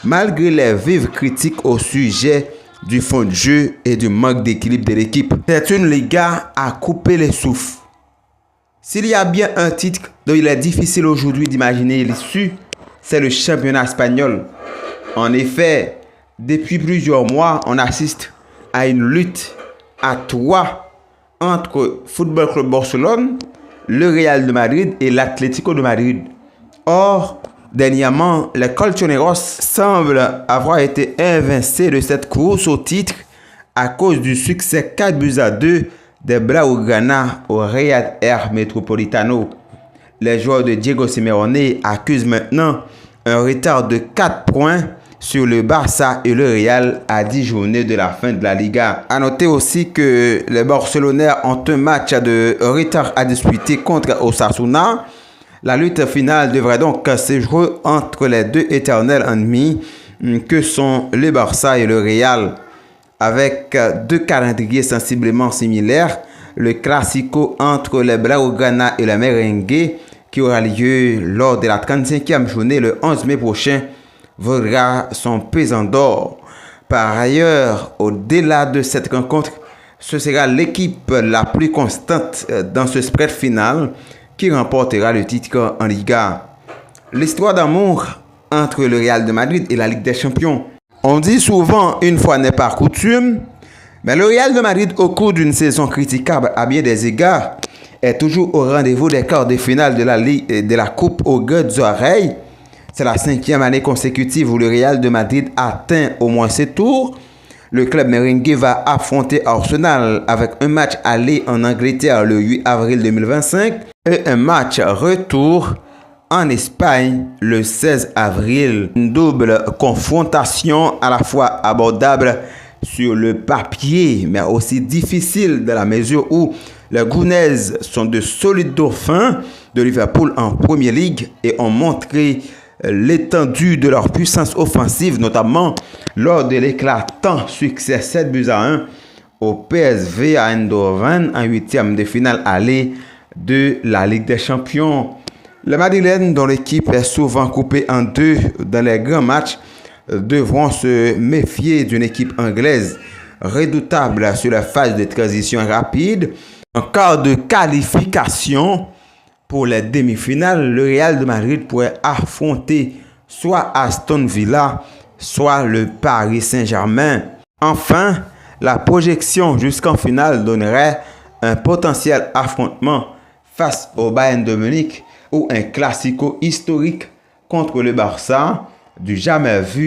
malgré les vives critiques au sujet du fond de jeu et du manque d'équilibre de l'équipe. C'est une Liga à couper les souffles. S'il y a bien un titre dont il est difficile aujourd'hui d'imaginer l'issue, c'est le championnat espagnol. En effet, depuis plusieurs mois, on assiste à une lutte à trois entre Football Club Barcelone, le Real de Madrid et l'Atlético de Madrid. Or, dernièrement, les Colchoneros semblent avoir été invincés de cette course au titre à cause du succès 4-2 des Blaugrana au Real Air Metropolitano. Les joueurs de Diego Simeone accusent maintenant un retard de 4 points sur le Barça et le Real à 10 journées de la fin de la Liga. A noter aussi que les Barcelonais ont un match de retard à disputer contre Osasuna. La lutte finale devrait donc se jouer entre les deux éternels ennemis que sont le Barça et le Real. Avec deux calendriers sensiblement similaires, le Classico entre les Blaugrana et les Merengue, qui aura lieu lors de la 35e journée le 11 mai prochain, vaudra son pesant d'or. Par ailleurs, au-delà de cette rencontre, ce sera l'équipe la plus constante dans ce spread final qui remportera le titre en Liga. L'histoire d'amour entre le Real de Madrid et la Ligue des Champions. On dit souvent, une fois n'est pas coutume, mais le Real de Madrid, au cours d'une saison critiquable à bien des égards, est toujours au rendez-vous des quarts de finale de la Coupe aux grandes oreilles. C'est la 5e année consécutive où le Real de Madrid atteint au moins ses tours. Le club merengue va affronter Arsenal avec un match aller en Angleterre le 8 avril 2025 et un match retour en Espagne le 16 avril. Une double confrontation à la fois abordable sur le papier, mais aussi difficile dans la mesure où les Gunners sont de solides dauphins de Liverpool en Premier League et ont montré l'étendue de leur puissance offensive, notamment lors de l'éclatant succès 7-1 au PSV à Eindhoven en 8e de finale aller de la Ligue des Champions. Les Madrilènes, dont l'équipe est souvent coupée en deux dans les grands matchs, devront se méfier d'une équipe anglaise redoutable sur la phase de transition rapide. En cas de qualification pour les demi-finales, le Real de Madrid pourrait affronter soit Aston Villa, soit le Paris Saint-Germain. Enfin, la projection jusqu'en finale donnerait un potentiel affrontement face au Bayern de Munich ou un classico historique contre le Barça, du jamais vu